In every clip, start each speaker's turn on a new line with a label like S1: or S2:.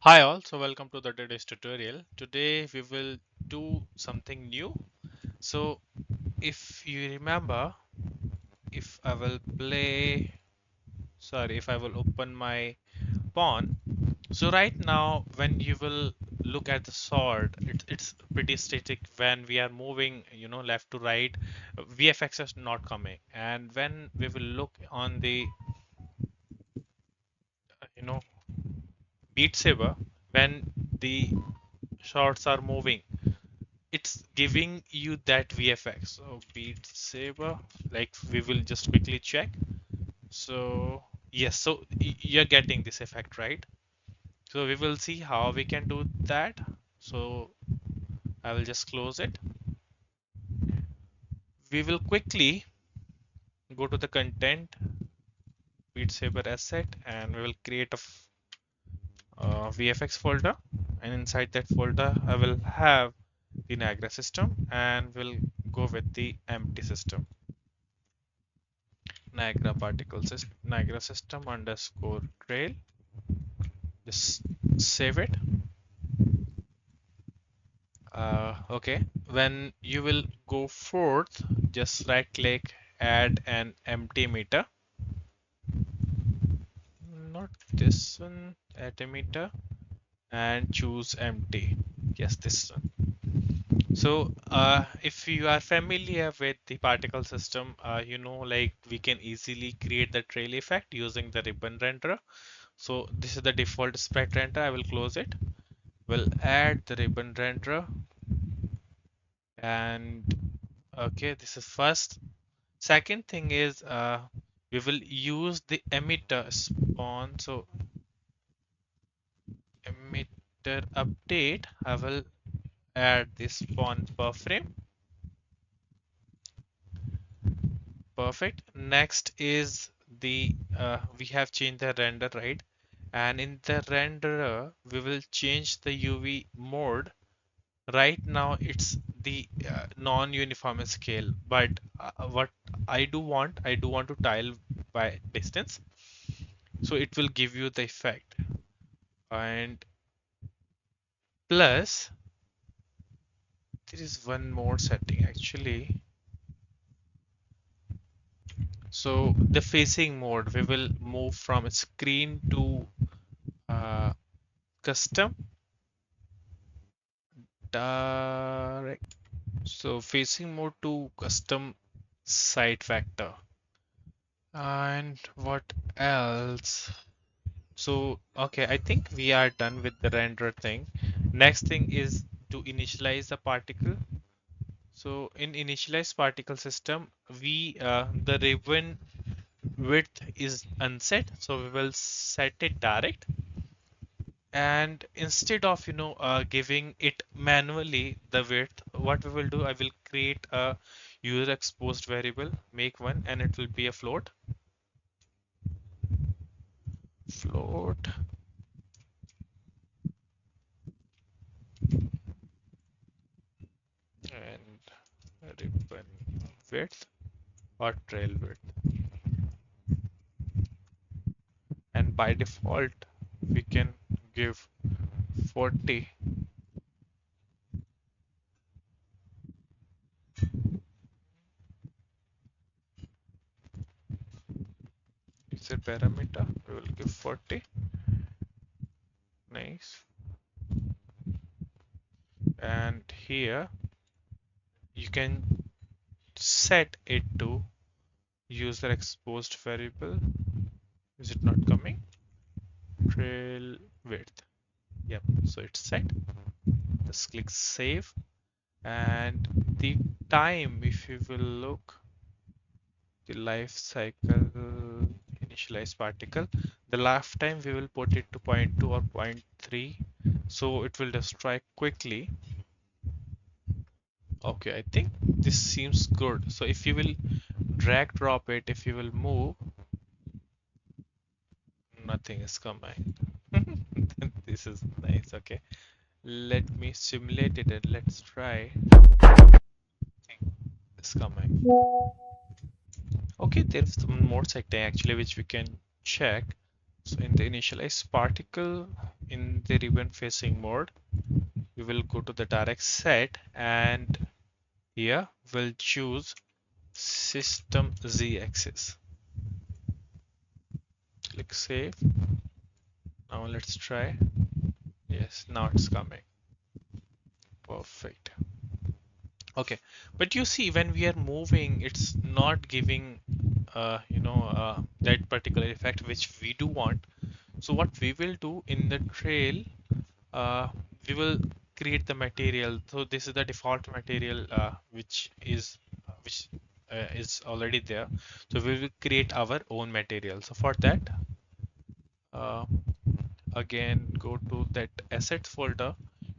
S1: Hi all, so welcome to the today's tutorial. Today we will do something new. So if you remember, if I will play, if I will open my pawn. So right now when you will look at the sword, it's pretty static. When we are moving, left to right, VFX is not coming. And when we will look on the, you know, Beat Saber, when the shots are moving, it's giving you that VFX. So Beat Saber, like we will just quickly check. So yes, so you're getting this effect, right? So we will see how we can do that. So I will just close it. We will quickly go to the content, Beat Saber asset, and we will create a VFX folder. And inside that folder, I will have the Niagara system and we'll go with the empty system. Niagara particle system, Niagara system underscore trail. Just save it. Okay. When you will go forth, just right click, add an empty meter. Not this one, add emitter, and choose empty. Yes, this one. So, if you are familiar with the particle system, like we can easily create the trail effect using the ribbon renderer. So this is the default sprite renderer. I will close it. We'll add the ribbon renderer, and okay, this is first. Second thing is we will use the emitter spawn. So emitter update. I will add this spawn per frame. Perfect. Next is the we have changed the render, right? And in the renderer, we will change the UV mode. Right now, it's the non-uniform scale, but what I do want to tile by distance, so it will give you the effect. And plus, there is one more setting actually. So the facing mode, we will move from screen to uh, custom direct. So facing mode to custom side vector. And what else? So, okay, I think we are done with the render thing. Next thing is to initialize the particle. So in initialize particle system, we the ribbon width is unset, so we will set it direct. And instead of giving it manually the width, what we will do, I will create a user exposed variable, make one, and it will be a float. Float and ribbon width or trail width. And by default, we can give 40. It's a parameter. We will give 40. Nice. And here you can set it to user exposed variable. Is it not coming? Trail width. Yep. So it's set. Just click save. And the time, if you will look, the life cycle initialize particle, the lifetime we will put it to 0.2 or 0.3, so it will destroy quickly. Okay, I think this seems good. So if you will drag drop it, if you will move, nothing is coming. This is nice. Okay, let me simulate it and let's try. It's coming. Okay, there's some more setting actually which we can check. So in the initialize particle in the ribbon facing mode, we will go to the direct set and here we'll choose system Z axis. Click save. Now let's try. Yes, now it's coming. Perfect. Okay, but you see when we are moving, it's not giving that particular effect which we do want. So what we will do in the trail, uh, we will create the material. So this is the default material which is already there. So we will create our own material. So for that, uh, again go to that assets folder,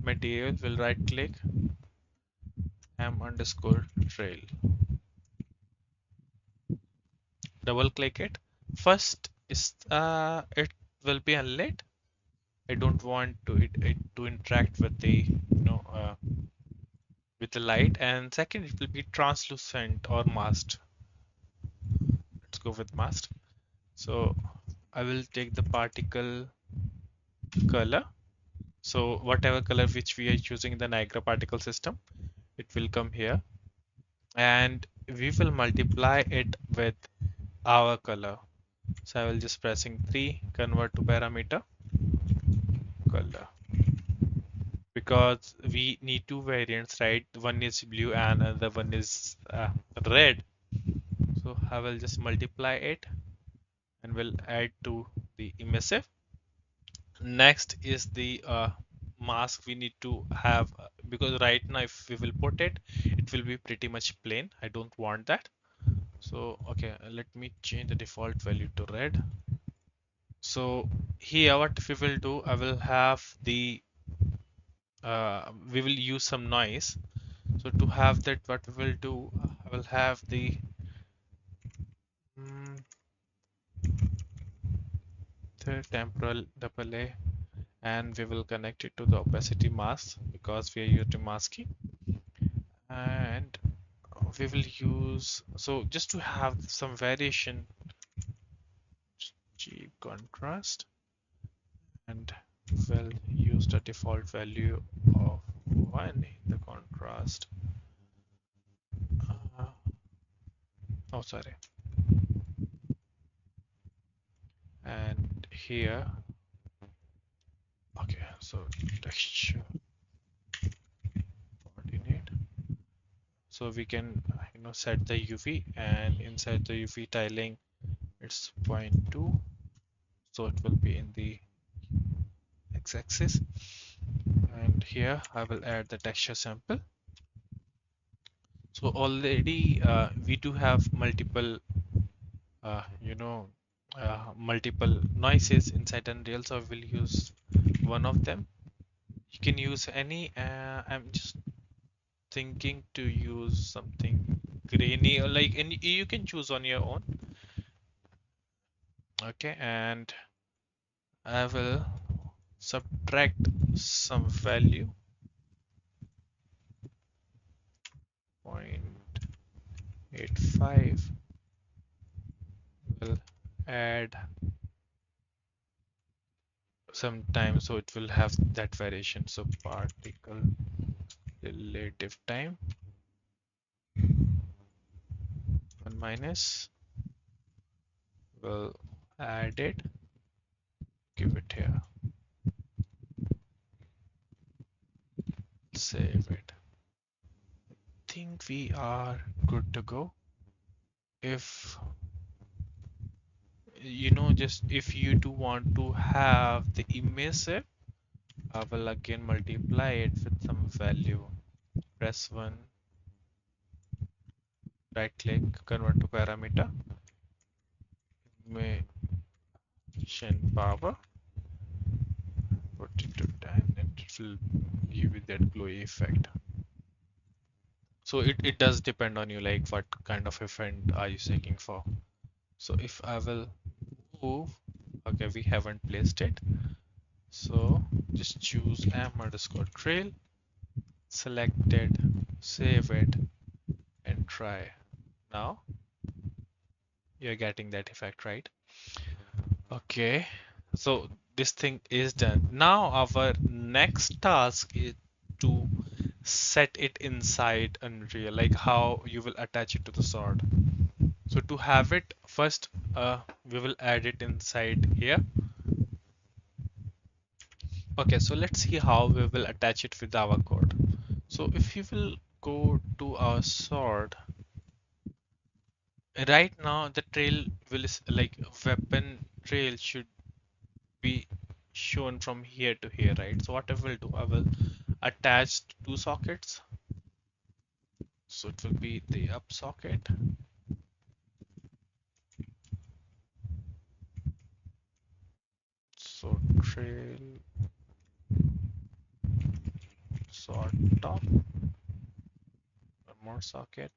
S1: material. Will right click m underscore trail. Double click it. First is it will be unlit. I don't want it to interact with the light, and second it will be translucent or masked. Let's go with masked. So I will take the particle color. So whatever color which we are choosing in the Niagara particle system, it will come here, and we will multiply it with our color. So I will just pressing 3, convert to parameter color, because we need two variants, right? One is blue and another one is red. So I will just multiply it and will add to the emissive. Next is the mask we need to have, because right now if we will put it, it will be pretty much plain. I don't want that. So okay, let me change the default value to red. So here what we will do, I will have the we will use some noise. So to have that, what we will do, I will have mm, the temporal double A, and we will connect it to the opacity mask because we are using masking, and we will use, so just to have some variation, G contrast, and we'll use the default value of 1 in the contrast. Uh, oh, sorry. And here, okay, so texture coordinate. So we can, set the UV, and inside the UV tiling, it's 0.2. So it will be in the x-axis. And here I will add the texture sample. So already we do have multiple, uh, you know, multiple noises inside Unreal. So I will use one of them. You can use any. I'm just thinking to use something grainy, or like any you can choose on your own. Okay, and I will subtract some value, 0.85, will add some time, so it will have that variation. So particle relative time 1 minus, will add it, give it here, save it. Think we are good to go. If just if you do want to have the emissive, I will again multiply it with some value. Press 1, right click, convert to parameter, emission power, put it to 10, and it will give you that glowy effect. So it does depend on you, like what kind of effect are you seeking for. So if I will move, okay, we haven't placed it. So just choose m underscore trail, select it, save it, and try. Now you're getting that effect, right? Okay. So this thing is done. Now our next task is to set it inside Unreal, like how you will attach it to the sword. So to have it first, we will add it inside here. Okay, so let's see how we will attach it with our code. So if you will go to our sword, right now the trail will like weapon trail should be shown from here to here, right? So what I will do, I will attach two sockets. So it will be the up socket. So trail sword top, one more socket,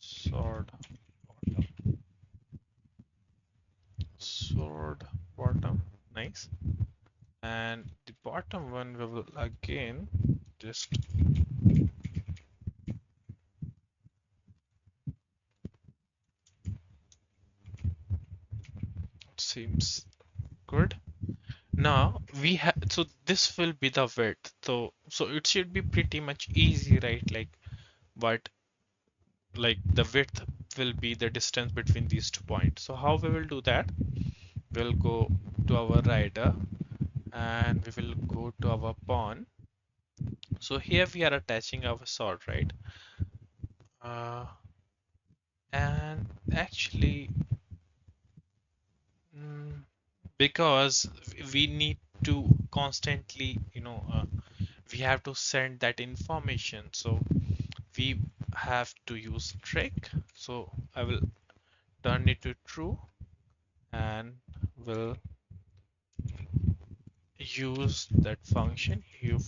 S1: sword bottom, sword bottom, nice. And the bottom one we will again just seems good. Now we have, so this will be the width. So it should be pretty much easy, right? But like the width will be the distance between these 2 points. So how we will do that? We'll go to our rider and we will go to our pawn. So here we are attaching our sword, right? Uh, and actually, mm, because we need to constantly, we have to send that information. So we have to use trick. So I will turn it to true and will use that function, u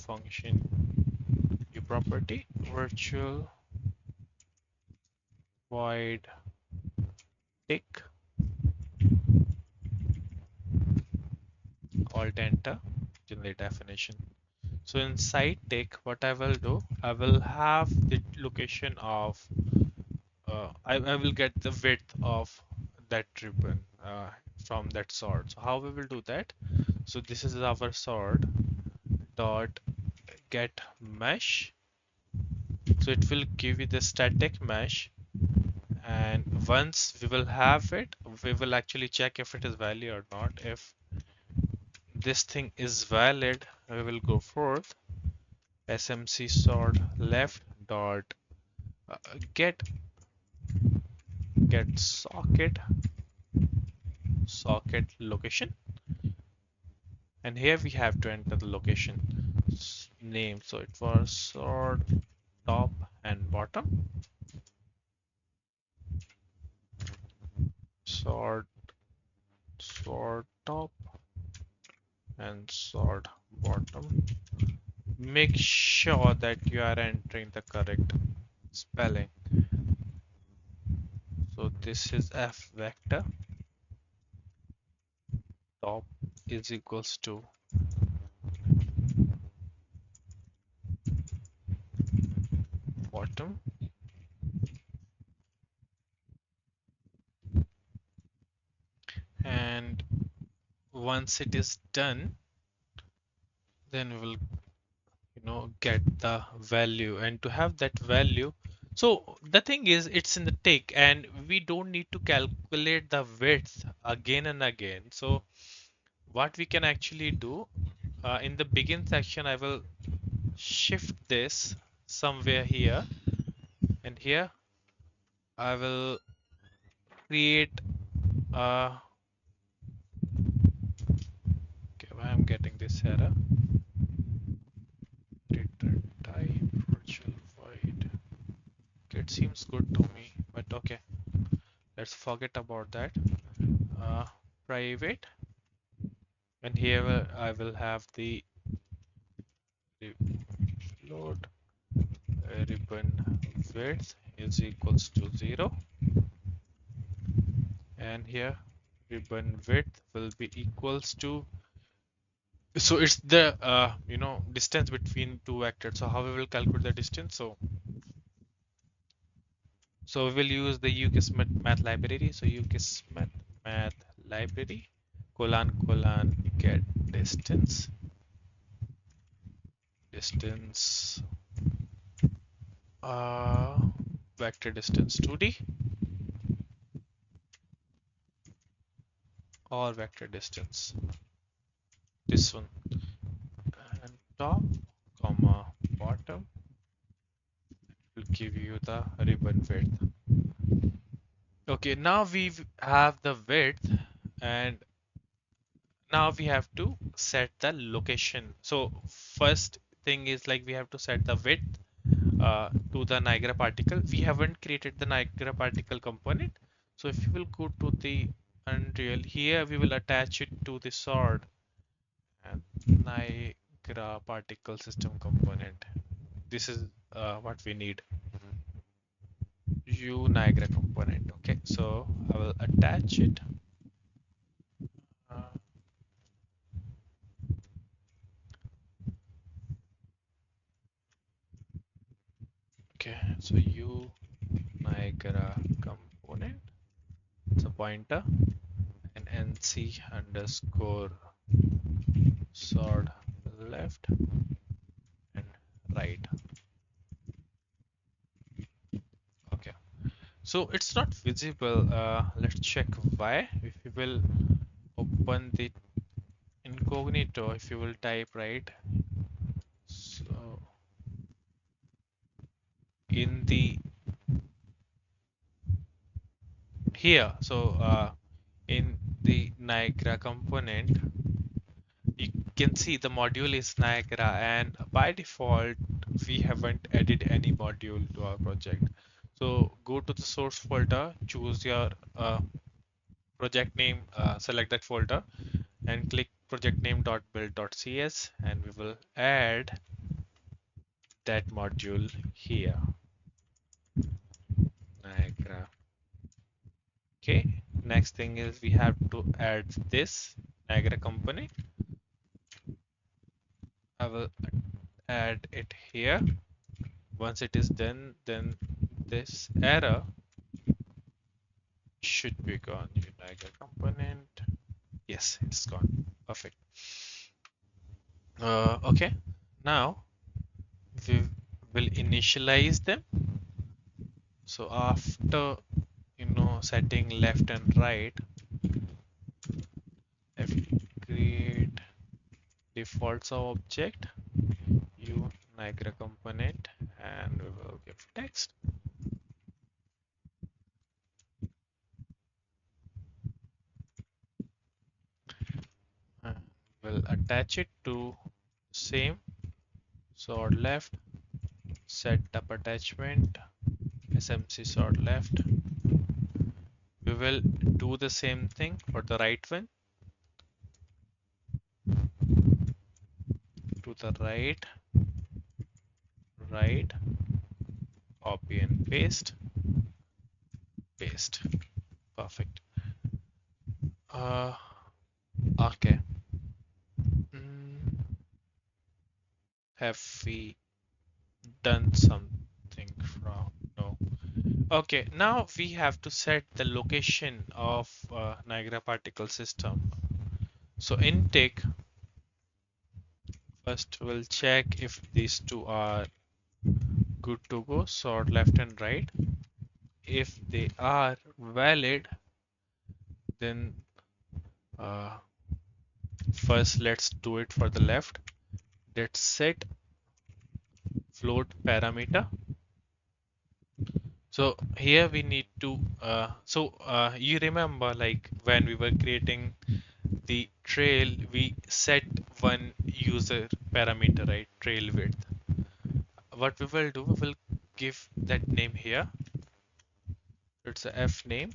S1: property, virtual void tick, alt enter, generate definition. So inside tick, what I will do, I will have the location of, I will get the width of that ribbon from that sword. So how we will do that? So this is our sword dot get mesh. So it will give you the static mesh, and once we will have it, we will actually check if it is valid or not. If this thing is valid, we will go forth smc sword left dot get socket location, and here we have to enter the location name. So it was sword top and bottom, sword sword top and sword bottom. Make sure that you are entering the correct spelling. So this is f vector, top is equals to bottom, and once it is done, then we will get the value. And to have that value, so the thing is it's in the tick and we don't need to calculate the width again and again. So what we can actually do, in the begin section I will shift this somewhere here, and here I will create okay, why I'm getting this error, return type virtual void. Okay, it seems good to me, but okay, let's forget about that. uh, Private, and here I will have the load ribbon width is equals to 0, and here ribbon width will be equals to, so it's the distance between two vectors. So how we will calculate the distance? So we will use the UKISMAT math library. So UKISMAT math library colon get distance uh vector distance 2D or vector distance this one, and top comma bottom will give you the ribbon width. Okay, now we have the width, and now we have to set the location. So first thing is like we have to set the width to the Niagara particle. We haven't created the Niagara particle component. So if you will go to the Unreal here, we will attach it to the sword and Niagara particle system component. This is what we need. U Niagara component. Okay, so I will attach it. Uh, okay, so U Niagara component. It's a pointer and NC underscore sword left and right. Okay, so it's not visible. Let's check why. If you will open the incognito, if you will type right, so in the here, so in the Niagara component, you can see the module is Niagara, and by default we haven't added any module to our project. So go to the source folder, choose your project name, select that folder and click project name.build.cs, and we will add that module here, Niagara. Okay, next thing is we have to add this Niagara component. I will add it here. Once it is done, then this error should be gone. Niagara component. Yes, it's gone. Perfect. Okay, now we will initialize them. So after setting left and right, if you create defaults of object, u Niagara component, and we will give text. And we'll attach it to same sword left, set up attachment, SMC sword left. We will do the same thing for the right one. To the right, copy and paste, paste. Perfect. Okay. Have we done something wrong? No. Okay, now we have to set the location of Niagara particle system. So intake, first we'll check if these two are good to go, sort left and right. If they are valid, then first let's do it for the left. Let's set float parameter. So here we need to, you remember like when we were creating the trail, we set one user parameter, right? Trail width. What we will do, we will give that name here. It's a f name,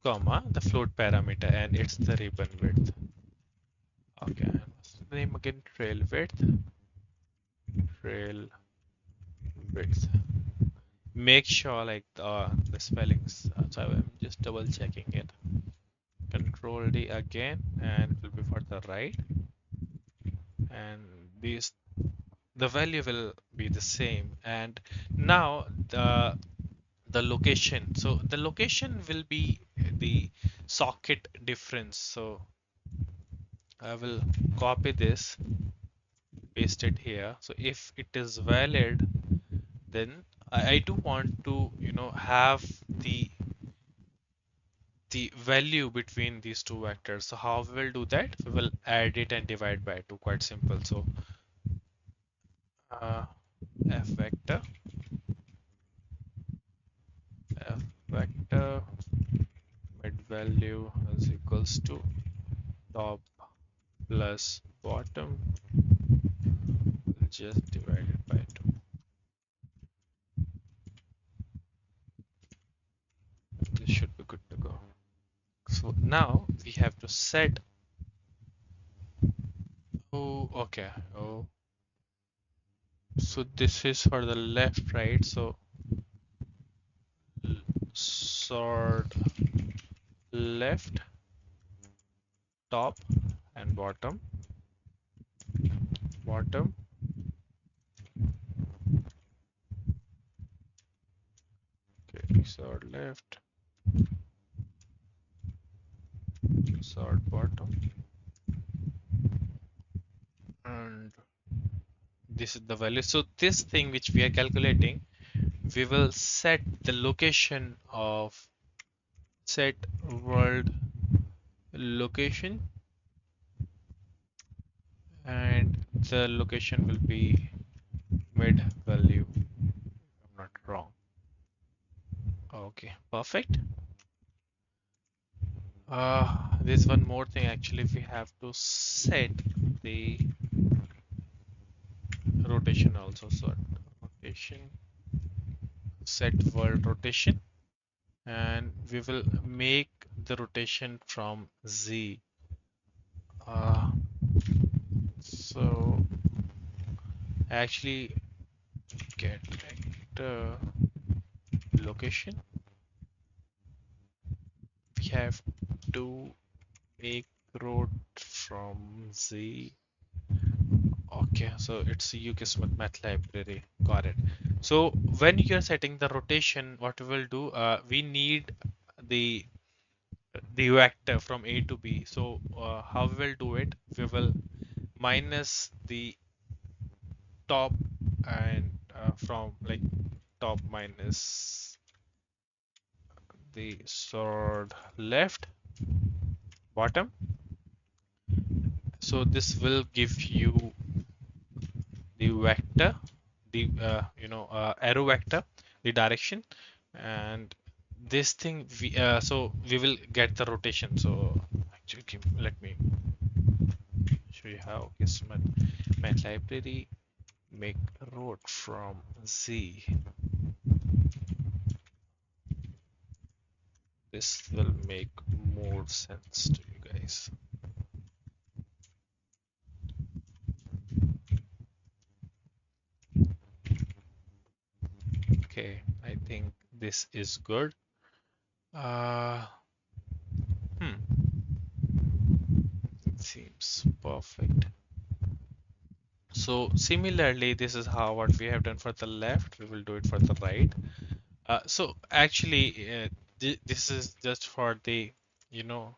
S1: comma, the float parameter, and it's the ribbon width. Okay, what's the name again? Trail width. Trail width. Make sure like the spellings. So I'm just double checking it. Control D again, and it will be for the right. And these, the value will be the same. And now the location. So the location will be the socket difference. So I will copy this, paste it here. So if it is valid, then I do want to, have the value between these two vectors. So how we will do that? We will add it and divide by 2. Quite simple. So uh, f vector, f vector mid value is equals to top plus bottom, just divided by 2. This should be good to go. So now we have to set. Oh, okay. Oh, so this is for the left, right? So sort left, top, and bottom, bottom. Okay, sort left, sort bottom, and this is the value. So this thing which we are calculating, we will set the location of set world location, and the location will be mid value. I'm not wrong. Okay, perfect. There's one more thing actually. We have to set the rotation also. So rotation, set world rotation, and we will make the rotation from Z. Uh, so actually get vector location. We have to make rot from Z. Okay, so it's UKSmith math library. Got it. So when you're setting the rotation, what we will do, we need the vector from A to B. So how we will do it? We will minus the top and from like top minus the sort left bottom. So this will give you the vector, the arrow vector, the direction, and this thing so we will get the rotation. So actually, let me show you how. Yes, my library make road from Z. This will make more sense to you guys. Okay, I think this is good. Uh, it seems perfect. So similarly, this is how what we have done for the left, we will do it for the right. So actually, this is just for the, you know,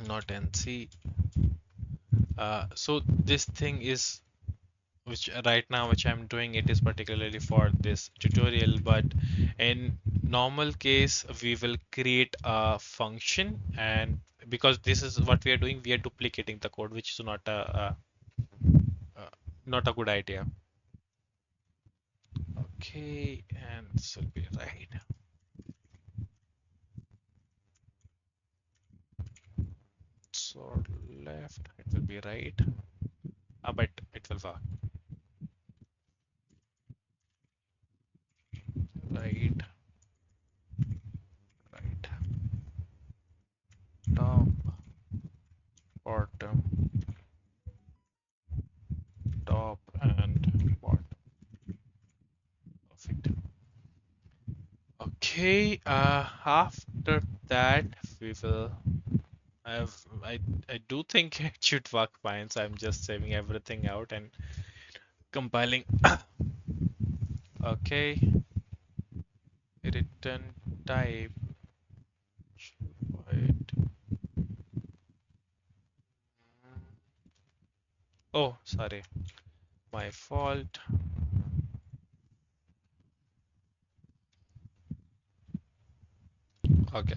S1: not NC. So this thing is which right now which I'm doing it is particularly for this tutorial, but in normal case we will create a function, and because this is what we are doing, we are duplicating the code, which is not a good idea. Okay, and this will be right. So left, it will be right. But it will work. Right, right. Top, bottom, top, and bottom. Perfect. Okay, after that we will have I do think it should work fine, so I'm just saving everything out and compiling. Okay, return type Oh, sorry, my fault. Okay,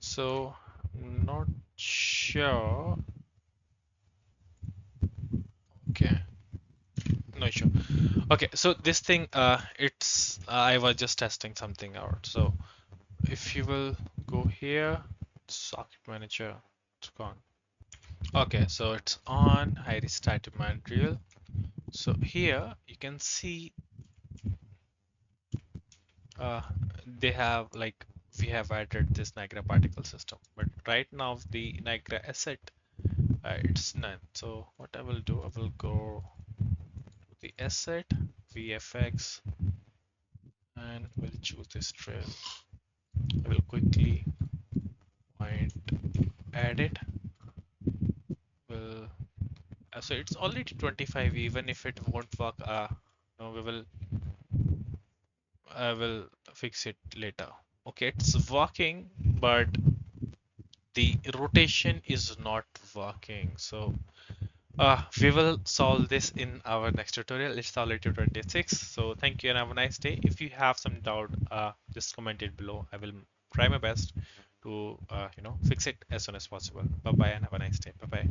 S1: so not sure. Okay, no sure. Okay, so this thing, it's I was just testing something out. So if you will go here, socket manager, it's gone. Okay, so it's on. I restarted manual. So here you can see uh, they have like we have added this Niagara particle system, but right now the Niagara asset it's none. So what I will do, I will go to the asset VFX and we'll choose this trail. I will quickly find edit. Will so it's already 25. Even if it won't work, no, we will I will fix it later. Okay, it's working, but the rotation is not working. So we will solve this in our next tutorial. It's already 26. So thank you and have a nice day. If you have some doubt, just comment it below. I will try my best to fix it as soon as possible. Bye bye and have a nice day. Bye bye.